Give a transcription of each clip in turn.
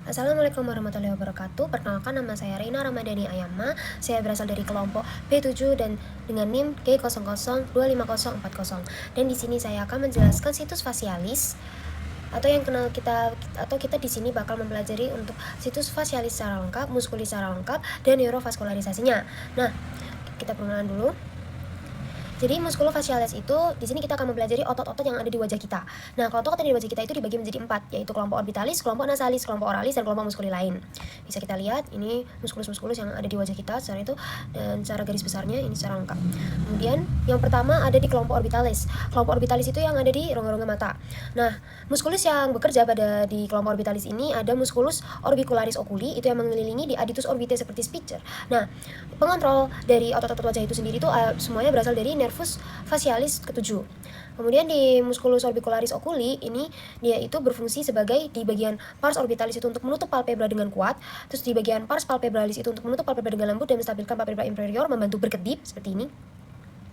Assalamualaikum warahmatullahi wabarakatuh. Perkenalkan, nama saya Reina Ramadhani Ayama. Saya berasal dari kelompok B7 dan dengan NIM G002540. Dan di sini saya akan menjelaskan situs facialis atau yang kenal kita di sini bakal mempelajari untuk situs facialis secara lengkap, muskulis secara lengkap, dan neurovaskularisasinya. Nah, kita perkenalan dulu. Jadi muskulofacialis itu di sini kita akan mempelajari otot-otot yang ada di wajah kita. Nah, kalau otot yang ada di wajah kita itu dibagi menjadi 4, yaitu kelompok orbitalis, kelompok nasalis, kelompok oralis, dan kelompok muskuli lain. Bisa kita lihat ini muskulus-muskulus yang ada di wajah kita secara itu, dan secara garis besarnya ini secara lengkap. Kemudian yang pertama ada di kelompok orbitalis. Kelompok orbitalis itu yang ada di rongga-rongga mata. Nah, muskulus yang bekerja pada di kelompok orbitalis ini ada muskulus orbicularis oculi, itu yang mengelilingi di adductus orbitae seperti picture. Nah, pengontrol dari otot-otot wajah itu sendiri itu semuanya berasal dari nervus facialis ke-7. Kemudian di musculus orbicularis oculi ini dia itu berfungsi sebagai di bagian pars orbitalis itu untuk menutup palpebra dengan kuat, terus di bagian pars palpebralis itu untuk menutup palpebra dengan lembut dan menstabilkan palpebra inferior, membantu berkedip seperti ini.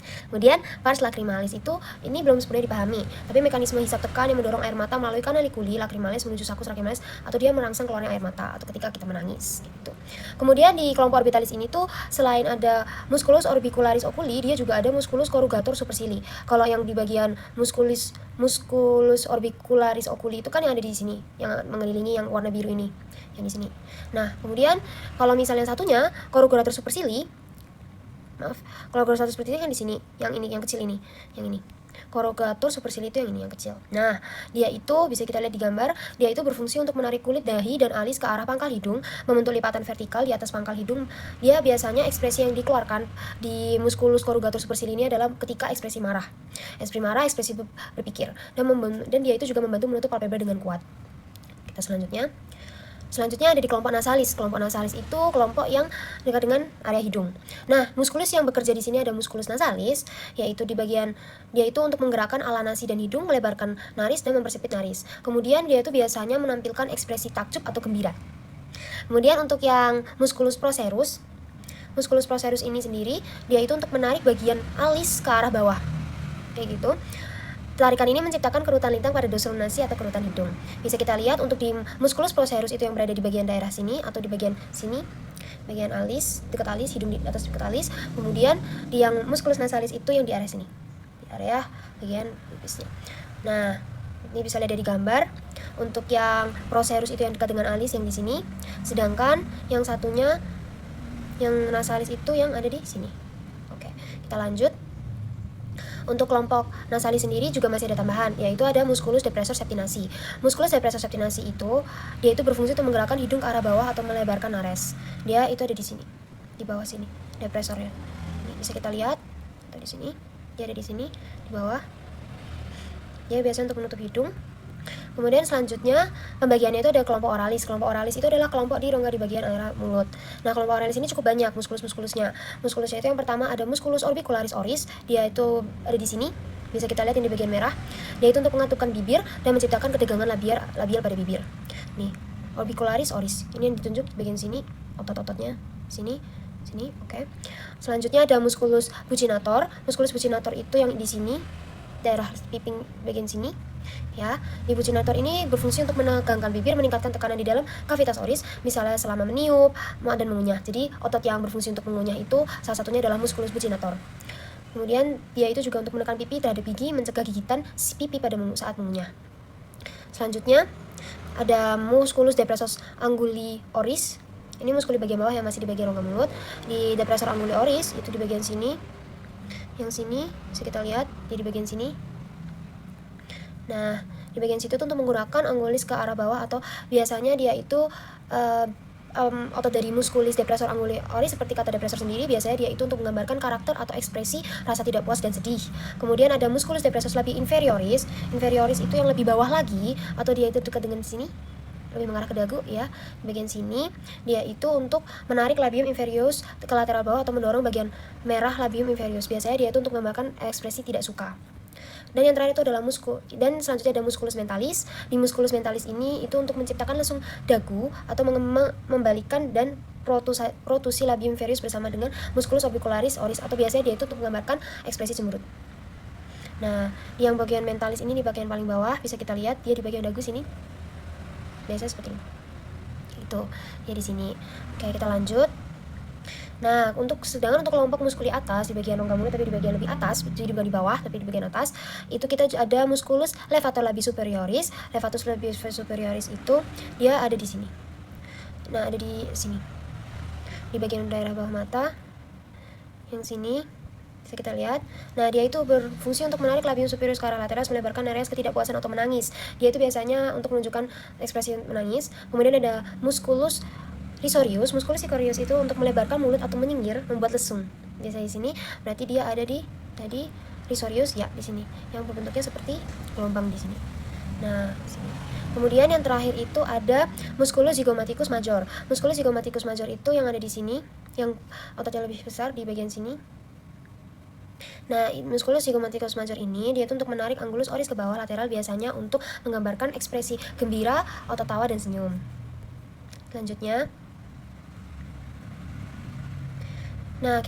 Kemudian pars lacrimalis itu ini belum sepenuhnya dipahami, tapi mekanisme hisap tekan yang mendorong air mata melalui canaliculi lacrimalis menuju sakus lacrimalis, atau dia merangsang keluarnya air mata atau ketika kita menangis gitu. Kemudian di kelompok orbitalis ini tuh selain ada musculus orbicularis oculi, dia juga ada musculus corrugator supercili. Kalau yang di bagian musculus orbicularis oculi itu kan yang ada di sini, yang mengelilingi yang warna biru ini, yang di sini. Nah, kemudian kalau misalnya satunya corrugator supercili, kalau corrugator seperti ini kan di sini, yang ini, yang kecil ini, yang ini. Corrugator supercili itu yang ini, yang kecil. Nah, dia itu bisa kita lihat di gambar, dia itu berfungsi untuk menarik kulit dahi dan alis ke arah pangkal hidung, membentuk lipatan vertikal di atas pangkal hidung. Dia biasanya ekspresi yang dikeluarkan di musculus corrugator supercili ini adalah ketika ekspresi marah. Ekspresi marah, ekspresi berpikir. Dan dia itu juga membantu menutup palpebra dengan kuat. Kita Selanjutnya ada di kelompok nasalis. Kelompok nasalis itu kelompok yang dekat dengan area hidung. Nah, muskulus yang bekerja di sini ada muskulus nasalis, yaitu di bagian dia itu untuk menggerakkan ala nasi dan hidung, melebarkan naris dan mempersempit naris. Kemudian dia itu biasanya menampilkan ekspresi takjub atau gembira. Kemudian untuk yang muskulus procerus ini sendiri dia itu untuk menarik bagian alis ke arah bawah. Kayak gitu. Tarikan ini menciptakan kerutan lintang pada dorsal nasi atau kerutan hidung. Bisa kita lihat untuk di musculus procerus itu yang berada di bagian daerah sini atau di bagian sini, bagian alis, dekat alis, hidung di atas dekat alis. Kemudian di yang musculus nasalis itu yang di area sini, di area bagian pipisnya. Nah, ini bisa lihat dari gambar. Untuk yang procerus itu yang dekat dengan alis yang di sini, sedangkan yang satunya yang nasalis itu yang ada di sini. Oke, kita lanjut. Untuk kelompok nasalis sendiri juga masih ada tambahan, yaitu ada musculus depressor septinasi. Musculus depressor septinasi itu dia itu berfungsi untuk menggerakkan hidung ke arah bawah atau melebarkan nares. Dia itu ada di sini, di bawah sini, depressornya. Ini bisa kita lihat, atau di sini, dia ada di sini, di bawah. Dia biasa untuk menutup hidung. Kemudian selanjutnya pembagiannya itu ada kelompok oralis. Kelompok oralis itu adalah kelompok di rongga di bagian area mulut. Nah, kelompok oralis ini cukup banyak muskulus-muskulusnya. Muskulusnya itu yang pertama ada musculus orbicularis oris. Dia itu ada di sini. Bisa kita lihat yang di bagian merah. Dia itu untuk mengatupkan bibir dan menciptakan ketegangan labial pada bibir. Nih, orbicularis oris. Ini yang ditunjuk di bagian sini, otot-ototnya. Sini, oke. Selanjutnya ada musculus buccinator. Musculus buccinator itu yang di sini, daerah piping bagian sini. Ya, di buccinator ini berfungsi untuk menegangkan bibir, meningkatkan tekanan di dalam kavitas oris, misalnya selama meniup dan mengunyah. Jadi otot yang berfungsi untuk mengunyah itu salah satunya adalah musculus buccinator. Kemudian dia itu juga untuk menekan pipi terhadap gigi, mencegah gigitan pipi pada saat mengunyah. Selanjutnya ada musculus depressor anguli oris. Ini muskul di bagian bawah yang masih di bagian rongga mulut. Di depressor anguli oris itu di bagian sini. Yang sini bisa kita lihat, di bagian sini. Nah, di bagian situ tuh untuk menggunakan anggulis ke arah bawah, atau biasanya dia itu otot dari muskulis depressor anguli oris seperti kata depressor sendiri, biasanya dia itu untuk menggambarkan karakter atau ekspresi rasa tidak puas dan sedih. Kemudian ada musculus depressor labii inferioris. Inferioris itu yang lebih bawah lagi, atau dia itu dekat dengan sini, lebih mengarah ke dagu ya. Di bagian sini dia itu untuk menarik labium inferius ke lateral bawah atau mendorong bagian merah labium inferius. Biasanya dia itu untuk menggambarkan ekspresi tidak suka. Dan yang terakhir itu adalah dan selanjutnya ada musculus mentalis. Di musculus mentalis ini itu untuk menciptakan lesung dagu atau membalikan dan protusi labium inferius bersama dengan musculus orbicularis oris, atau biasanya dia itu untuk menggambarkan ekspresi cemberut. Nah, yang bagian mentalis ini di bagian paling bawah bisa kita lihat dia di bagian dagu sini. Biasanya seperti ini. Itu ya di sini. Oke, kita lanjut. Nah, sedangkan untuk kelompok muskuli atas di bagian rongga mulut tapi di bagian lebih atas, jadi bukan di bawah tapi di bagian atas, itu kita ada musculus levator labii superioris. Levatus labii superioris itu dia ada di sini. Nah, ada di sini. Di bagian daerah bawah mata. Yang sini bisa kita lihat. Nah, dia itu berfungsi untuk menarik labium superior ke arah lateral, melebarkan areas ketidakpuasan atau menangis. Dia itu biasanya untuk menunjukkan ekspresi menangis. Kemudian ada musculus risorius. Musculus risorius itu untuk melebarkan mulut atau menyinggir, membuat lesung. Biasa di sini berarti dia ada di tadi risorius ya di sini, yang berbentuknya seperti gelombang di sini. Nah, di sini. Kemudian yang terakhir itu ada musculus zygomaticus major. Musculus zygomaticus major itu yang ada di sini, yang ototnya lebih besar di bagian sini. Nah, musculus zygomaticus major ini dia itu untuk menarik angulus oris ke bawah lateral, biasanya untuk menggambarkan ekspresi gembira, otot tawa dan senyum. Selanjutnya, nah,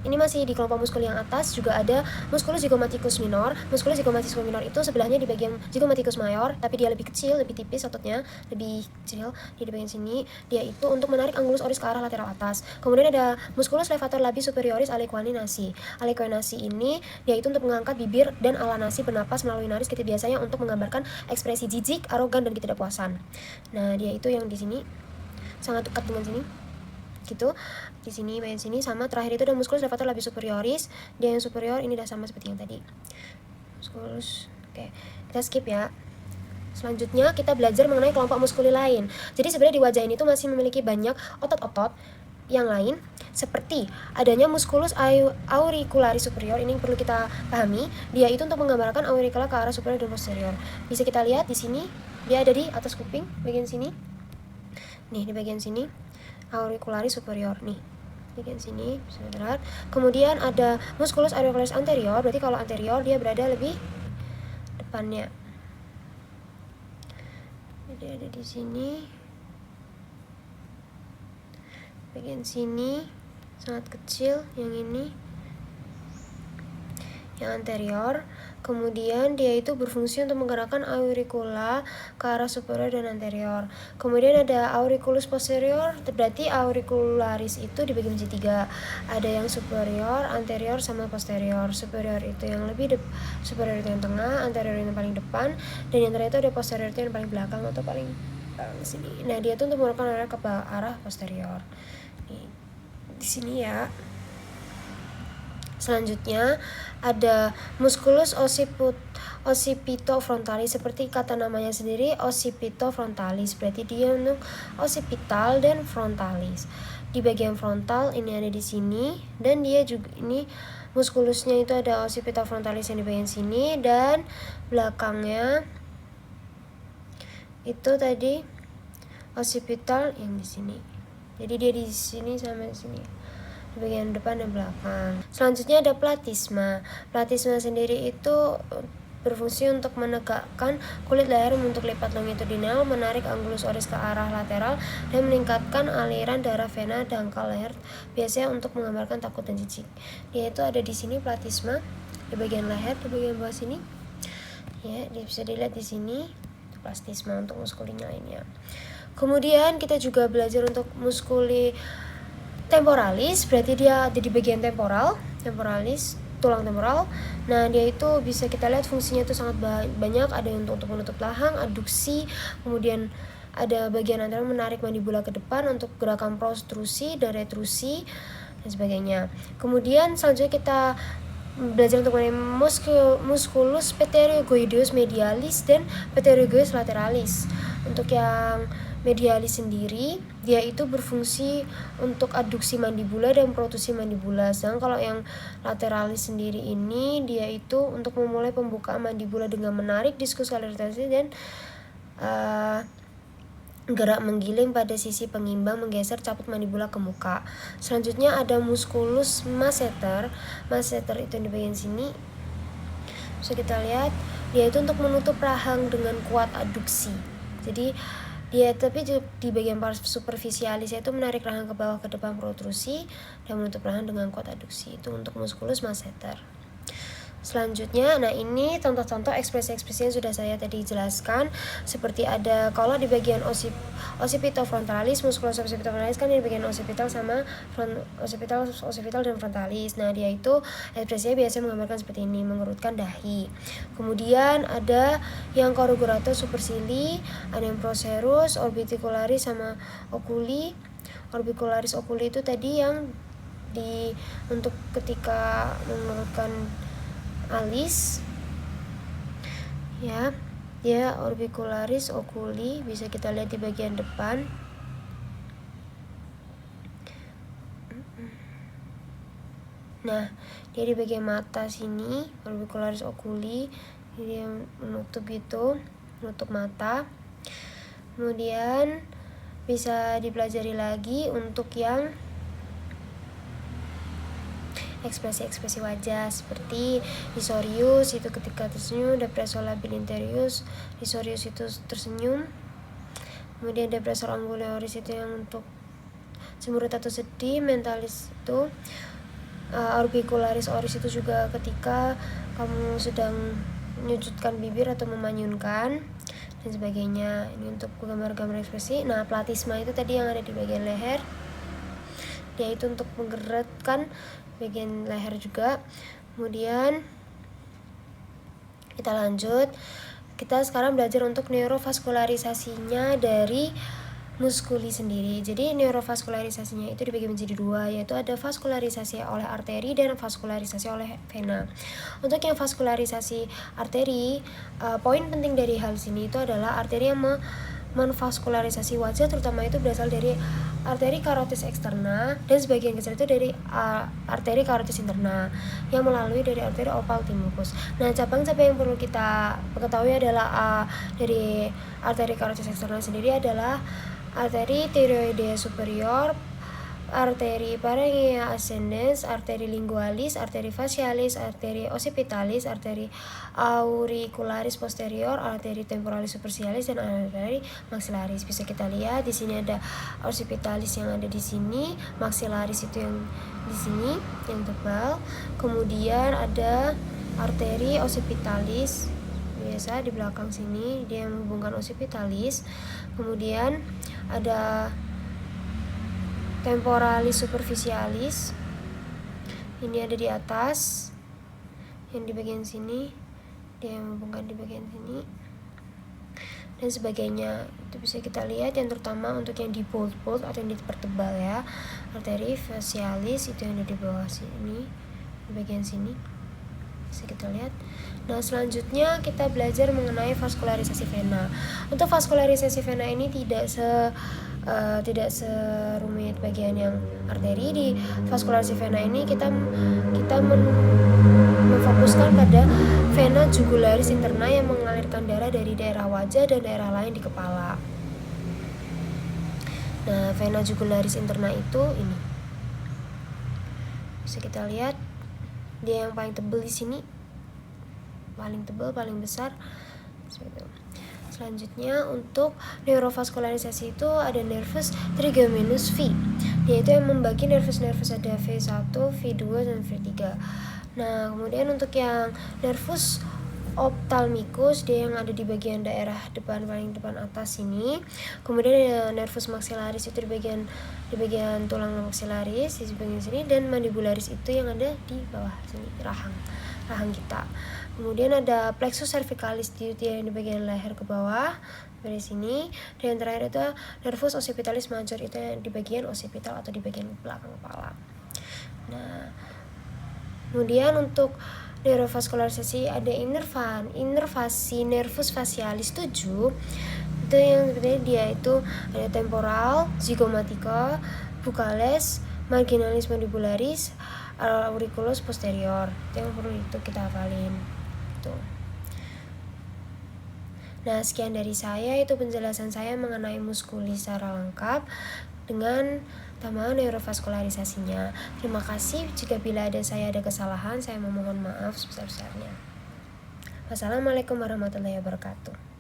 ini masih di kelompok muskul yang atas, juga ada musculus zygomaticus minor. Musculus zygomaticus minor itu sebelahnya di bagian zygomaticus mayor, tapi dia lebih kecil, lebih tipis ototnya, lebih kecil di bagian sini. Dia itu untuk menarik angulus oris ke arah lateral atas. Kemudian ada musculus levator labii superioris aliquoinasi. Aliquoinasi ini dia itu untuk mengangkat bibir dan alanasi bernapas melalui naris, kita biasanya untuk menggambarkan ekspresi jijik, arogan dan ketidakpuasan. Nah, dia itu yang di sini sangat dekat dengan sini. Gitu. Di sini bagian sini sama. Terakhir itu ada musculus levator labii superioris. Dia yang superior ini udah sama seperti yang tadi. Musculus. Oke, kita skip ya. Selanjutnya kita belajar mengenai kelompok muskuli lain. Jadi sebenarnya di wajah ini tuh masih memiliki banyak otot-otot yang lain, seperti adanya musculus auricularis superior. Ini perlu kita pahami, dia itu untuk menggambarkan auricula ke arah superior dan posterior. Bisa kita lihat di sini, dia ada di atas kuping bagian sini. Nih, di bagian sini auricularis superior nih, bagian sini bisa lihat. Kemudian ada musculus auricularis anterior, berarti kalau anterior dia berada lebih depannya. Jadi ada di sini, bagian sini sangat kecil, yang ini yang anterior. Kemudian dia itu berfungsi untuk menggerakkan auricula ke arah superior dan anterior. Kemudian ada auriculus posterior, berarti auricularis itu di bagian C3. Ada yang superior, anterior sama posterior. Superior itu yang lebih superior itu yang tengah, anterior itu yang paling depan, dan yang terakhir itu ada posterior itu yang paling belakang atau paling sini. Nah, dia itu untuk menggerakkan area ke arah posterior. Di sini ya. Selanjutnya ada musculus occipitofrontalis, seperti kata namanya sendiri, occipitofrontalis, berarti dia untuk occipital dan frontalis. Di bagian frontal ini ada di sini, dan dia juga ini muskulusnya itu ada occipitofrontalis yang di bagian sini, dan belakangnya itu tadi occipital yang di sini. Jadi dia di sini sama di sini, di bagian depan dan belakang. Selanjutnya ada platisma. Platisma sendiri itu berfungsi untuk menegakkan kulit leher, membentuk lipat longitudinal, menarik angulus oris ke arah lateral, dan meningkatkan aliran darah vena dangkal leher, biasanya untuk menggambarkan takut dan jijik. Dia itu ada di sini platisma, di bagian leher, di bagian bawah sini. Ya, bisa dilihat di sini platisma untuk muskulinya lainnya. Kemudian kita juga belajar untuk muskuli temporalis, berarti dia ada di bagian temporalis, tulang temporal. Nah, dia itu bisa kita lihat fungsinya itu sangat banyak. Ada yang untuk menutup lahang, adduksi, kemudian ada bagian antara menarik mandibula ke depan untuk gerakan protrusi dan retrusi dan sebagainya. Kemudian selanjutnya kita belajar untuk mengenai musculus pterygoideus medialis dan pterygoideus lateralis. Untuk yang medialis sendiri, dia itu berfungsi untuk adduksi mandibula dan protrusi mandibula. Sedangkan kalau yang lateralis sendiri ini, dia itu untuk memulai pembukaan mandibula dengan menarik diskus kalaritasi dan gerak menggiling pada sisi pengimbang, menggeser caput mandibula ke muka. Selanjutnya ada musculus masseter. Masseter itu di bagian sini. Bisa kita lihat, dia itu untuk menutup rahang dengan kuat adduksi. Jadi dia tapi di bagian superficialis itu menarik rahang ke bawah ke depan protrusi dan menutup rahang dengan kuat adduksi. Itu untuk musculus masseter. Selanjutnya, nah ini contoh-contoh ekspresi-ekspresi yang sudah saya tadi jelaskan, seperti ada kalau di bagian occipitofrontalis, musculus occipitofrontalis kan di bagian occipital sama occipital dan frontalis. Nah, dia itu ekspresinya biasanya menggambarkan seperti ini, mengerutkan dahi. Kemudian ada yang corrugulatus supercilii, ada yang procerus, orbicularis sama oculi. Orbicularis oculi itu tadi yang untuk ketika mengerutkan alis ya, dia orbicularis oculi, bisa kita lihat di bagian depan. Nah, dia di bagian mata sini, orbicularis oculi, dia menutup gitu, menutup mata. Kemudian bisa dipelajari lagi untuk yang ekspresi-ekspresi wajah seperti risorius itu ketika tersenyum, depressor labiolinterius, risorius itu tersenyum. Kemudian depressor angulioris itu yang untuk cemberut atau sedih, mentalis itu, orbicularis oris itu juga ketika kamu sedang menyujudkan bibir atau memanyunkan dan sebagainya. Ini untuk gambar-gambar ekspresi. Nah, platisma itu tadi yang ada di bagian leher, dia itu untuk menggerakkan bagian leher juga. Kemudian kita lanjut, kita sekarang belajar untuk neurovaskularisasinya dari muskuli sendiri. Jadi neurovaskularisasinya itu dibagi menjadi dua, yaitu ada vaskularisasi oleh arteri dan vaskularisasi oleh vena. Untuk yang vaskularisasi arteri, poin penting dari hal sini itu adalah arteri yang menvaskularisasi wajah terutama itu berasal dari arteri karotis eksterna dan sebagian kecil itu dari arteri karotis interna yang melalui dari arteri opal-timucus. Nah, cabang-cabang yang perlu kita ketahui adalah dari arteri karotis eksterna sendiri adalah arteri thyroidea superior, arteri pharyngeal ascendens, arteri lingualis, arteri facialis, arteri occipitalis, arteri auricularis posterior, arteri temporalis supercialis, dan arteri maxillaris. Bisa kita lihat di sini ada occipitalis yang ada di sini, maxillaris itu yang di sini yang tebal. Kemudian ada arteri occipitalis biasa di belakang sini, dia yang menghubungkan occipitalis. Kemudian ada temporalis superficialis, ini ada di atas, yang di bagian sini, dia yang menghubungkan di bagian sini, dan sebagainya. Itu bisa kita lihat yang terutama untuk yang di bold atau yang dipertebal ya. Arteri facialis itu yang ada di bawah sini, di bagian sini, bisa kita lihat. Nah, selanjutnya kita belajar mengenai vaskularisasi vena. Untuk vaskularisasi vena ini tidak serumit bagian yang arteri. Di vaskularisasi vena ini kita memfokuskan pada vena jugularis interna yang mengalirkan darah dari daerah wajah dan daerah lain di kepala. Nah, vena jugularis interna itu ini bisa kita lihat, dia yang paling tebal di sini, paling tebal, paling besar. Selanjutnya untuk neurovaskularisasi itu ada nervus trigeminus V. Dia itu yang membagi nervus ada V1, V2 dan V3. Nah, kemudian untuk yang nervus ophthalmicus, dia yang ada di bagian daerah depan, paling depan atas sini. Kemudian ada nervus maxillaris itu di bagian tulang maxillaris di bagian sini, dan mandibularis itu yang ada di bawah sini, rahang kita. Kemudian ada plexus cervicalis di bagian leher ke bawah dari sini, dan yang terakhir itu nervus occipitalis major itu yang di bagian occipital atau di bagian belakang kepala. Nah, kemudian untuk neurovaskularisasi ada innervasi nervus facialis 7. Itu yang sebenarnya dia itu ada temporal, zygomatica, buccales, marginalis mandibularis, auriculus posterior. Itu yang perlu itu kita hafalin. Nah, sekian dari saya, itu penjelasan saya mengenai muskuli secara lengkap dengan tambahan neurovaskularisasinya. Terima kasih. Jika bila saya ada kesalahan, saya memohon maaf sebesar-besarnya. Wassalamualaikum warahmatullahi wabarakatuh.